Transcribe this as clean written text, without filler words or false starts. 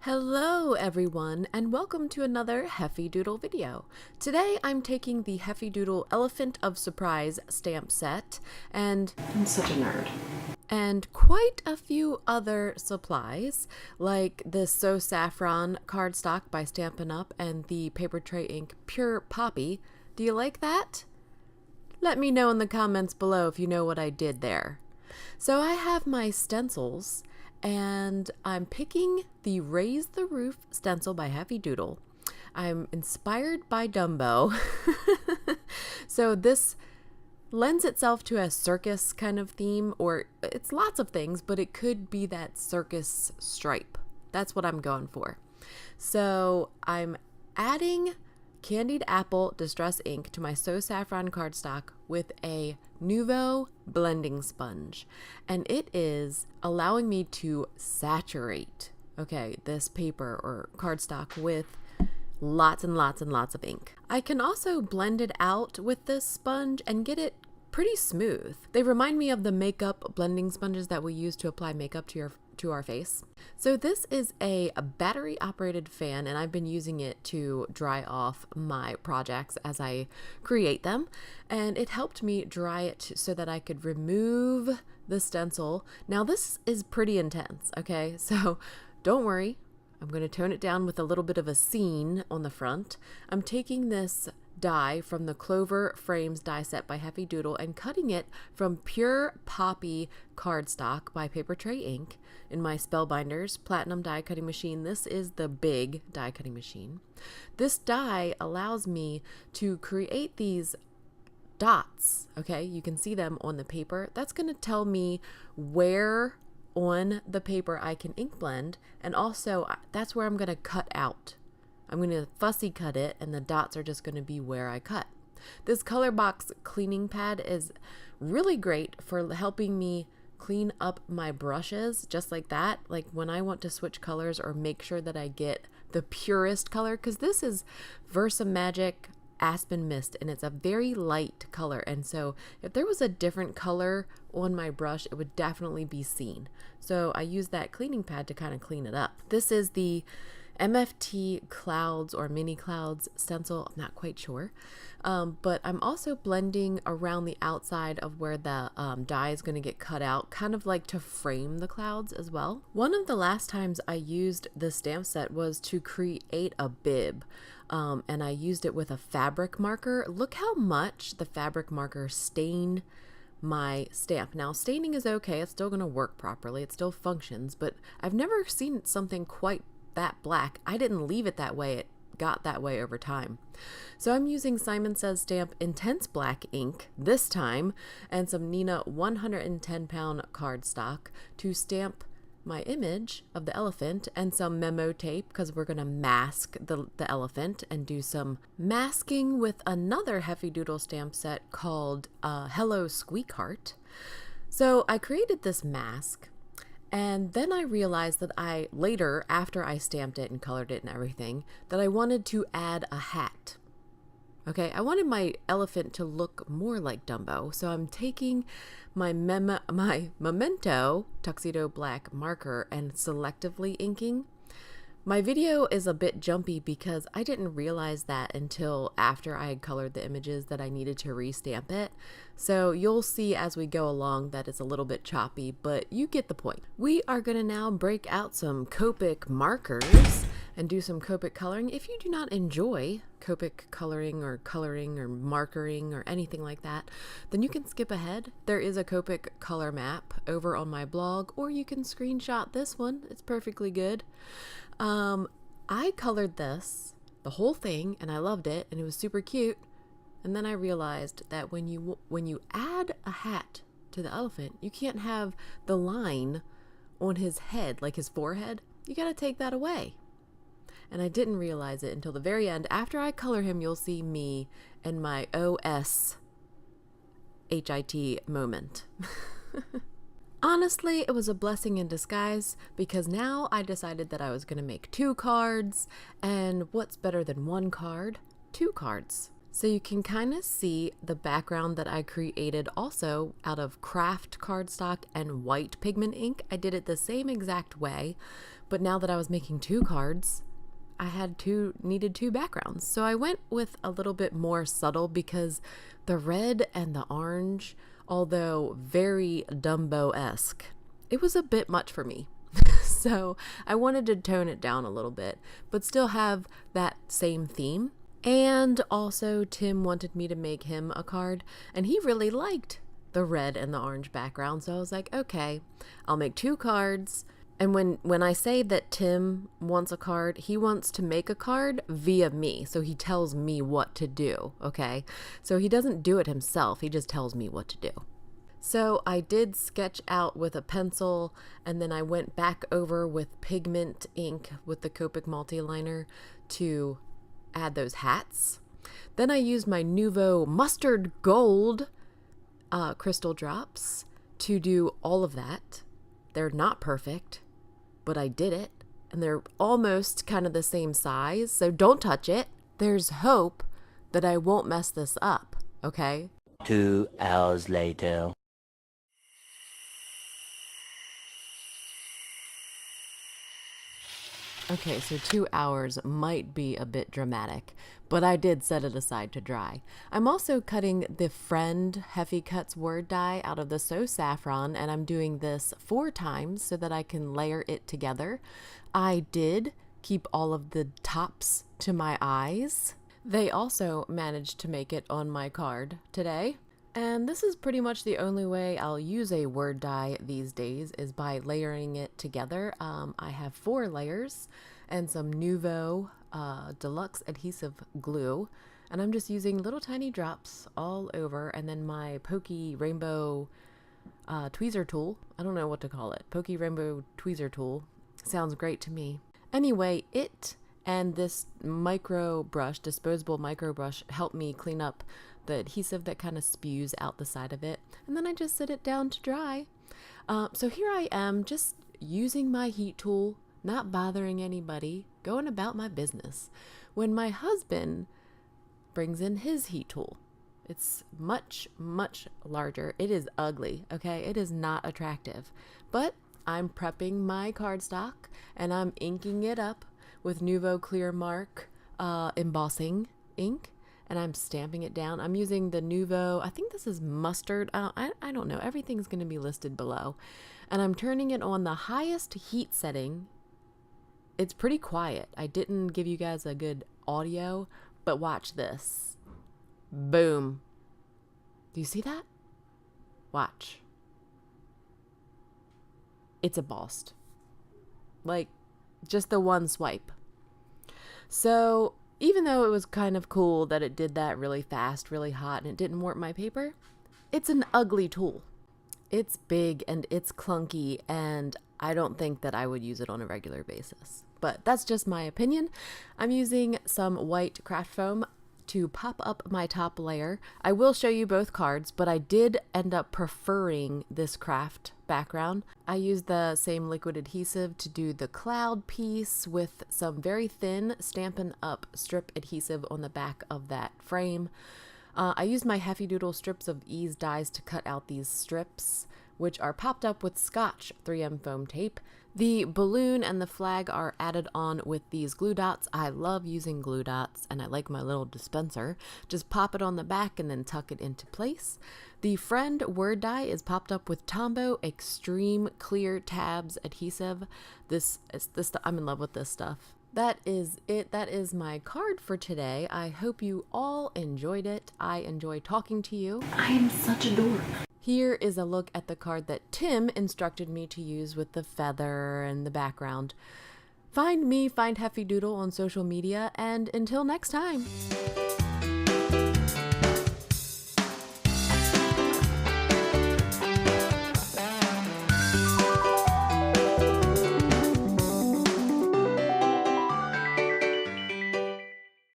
Hello everyone and welcome to another Heffy Doodle video. Today I'm taking the Heffy Doodle Elephant of Surprise stamp set and I'm such a nerd. And quite a few other supplies like this Saffron cardstock by Stampin' Up and the paper tray ink Pure Poppy. Do you like that? Let me know in the comments below if you know what I did there. So I have my stencils and I'm picking the Raise the Roof stencil by Heffy Doodle. I'm inspired by Dumbo. So this lends itself to a circus kind of theme, or it's lots of things, but it could be that circus stripe. That's what I'm going for. So I'm adding Candied Apple Distress ink to my Saffron cardstock with a Nuvo blending sponge, and it is allowing me to saturate this paper or cardstock with lots and lots and lots of ink. I can also blend it out with this sponge and get it pretty smooth. They remind me of the makeup blending sponges that we use to apply makeup to our face. So this is a battery operated fan, and I've been using it to dry off my projects as I create them, and it helped me dry it so that I could remove the stencil. Now this is pretty intense, okay? So don't worry, I'm going to tone it down with a little bit of a scene on the front. I'm taking this die from the Clover Frames die set by Heffy Doodle and cutting it from Pure Poppy cardstock by Paper Tray Ink in my Spellbinders Platinum die cutting machine. This is the big die cutting machine. This die allows me to create these dots, okay? You can see them on the paper. That's going to tell me where on the paper I can ink blend, and also that's where I'm going to cut out. I'm going to fussy cut it, and the dots are just going to be where I cut. This color box cleaning pad is really great for helping me clean up my brushes just like that. Like when I want to switch colors or make sure that I get the purest color, because this is Versamagic Aspen Mist and it's a very light color, and so if there was a different color on my brush, it would definitely be seen. So I use that cleaning pad to kind of clean it up. This is the MFT Clouds or Mini Clouds stencil. I'm not quite sure, but I'm also blending around the outside of where the die is going to get cut out, kind of like to frame the clouds as well. One of the last times I used the stamp set was to create a bib, and I used it with a fabric marker. Look how much the fabric marker stained my stamp. Now staining is okay, it's still going to work properly, it still functions, but I've never seen something quite that black. I didn't leave it that way, it got that way over time. So I'm using Simon Says Stamp Intense Black ink this time and some Neenah 110 pound cardstock to stamp my image of the elephant, and some memo tape because we're going to mask the elephant and do some masking with another Heffy Doodle stamp set called Hello SQUEAKHEART. So I created this mask, and then I realized that later, after I stamped it and colored it and everything, that I wanted to add a hat. Okay, I wanted my elephant to look more like Dumbo, so I'm taking my Memento Tuxedo Black marker and selectively inking. My video is a bit jumpy because I didn't realize that until after I had colored the images that I needed to restamp it. So you'll see as we go along that it's a little bit choppy, but you get the point. We are going to now break out some Copic markers and do some Copic coloring. If you do not enjoy Copic coloring or markering or anything like that, then you can skip ahead. There is a Copic color map over on my blog, or you can screenshot this one. It's perfectly good. I colored this, the whole thing, and I loved it, and it was super cute. And then I realized that when you add a hat to the elephant, you can't have the line on his head, like his forehead. You gotta take that away. And I didn't realize it until the very end. After I color him, you'll see me and my OSHIT moment. Honestly, it was a blessing in disguise because now I decided that I was going to make 2 cards, and what's better than 1 card? 2 cards. So you can kind of see the background that I created also out of Kraft cardstock and white pigment ink. I did it the same exact way, but now that I was making 2 cards, I needed 2 backgrounds. So I went with a little bit more subtle because the red and the orange, although very Dumbo-esque, it was a bit much for me. So I wanted to tone it down a little bit, but still have that same theme. And also Tim wanted me to make him a card, and he really liked the red and the orange background. So I was like, okay, I'll make 2 cards. And when I say that Tim wants a card, he wants to make a card via me. So he tells me what to do, okay? So he doesn't do it himself. He just tells me what to do. So I did sketch out with a pencil, and then I went back over with pigment ink with the Copic multi-liner to add those hats. Then I used my Nuvo mustard gold crystal drops to do all of that. They're not perfect, but I did it, and they're almost kind of the same size, so don't touch it. There's hope that I won't mess this up, okay? 2 hours later. Okay, so 2 hours might be a bit dramatic, but I did set it aside to dry. I'm also cutting the Friend Heffy Cuts word die out of the So Saffron, and I'm doing this 4 times so that I can layer it together. I did keep all of the tops to my eyes. They also managed to make it on my card today. And this is pretty much the only way I'll use a word die these days, is by layering it together. I have 4 layers and some Nuvo Deluxe adhesive glue, and I'm just using little tiny drops all over, and then my Pokey Rainbow tweezer tool. I don't know what to call it. Pokey Rainbow tweezer tool. Sounds great to me. Anyway, it and this micro brush, disposable micro brush, helped me clean up the adhesive that kind of spews out the side of it, and then I just set it down to dry. So here I am, just using my heat tool, not bothering anybody, going about my business, when my husband brings in his heat tool. It's much, much larger. It is ugly, okay? It is not attractive, but I'm prepping my cardstock, and I'm inking it up with Nuvo Clear Mark embossing ink, and I'm stamping it down. I'm using the Nuvo, I think this is mustard. I don't know. Everything's going to be listed below. And I'm turning it on the highest heat setting. It's pretty quiet. I didn't give you guys a good audio, but watch this. Boom. Do you see that? Watch. It's embossed. Like, just the one swipe. So even though it was kind of cool that it did that really fast, really hot, and it didn't warp my paper, it's an ugly tool. It's big and it's clunky, and I don't think that I would use it on a regular basis. But that's just my opinion. I'm using some white craft foam to pop up my top layer. I will show you both cards, but I did end up preferring this craft background. I used the same liquid adhesive to do the cloud piece with some very thin Stampin' Up strip adhesive on the back of that frame. I used my Heffy Doodle strips of ease dies to cut out these strips, which are popped up with Scotch 3M foam tape. The balloon and the flag are added on with these glue dots. I love using glue dots, and I like my little dispenser. Just pop it on the back and then tuck it into place. The Friend word die is popped up with Tombow Extreme Clear Tabs adhesive. I'm in love with this stuff. That is it. That is my card for today. I hope you all enjoyed it. I enjoy talking to you. I am such a dork. Here is a look at the card that Tim instructed me to use with the feather and the background. Find me, find Heffy Doodle on social media, and until next time.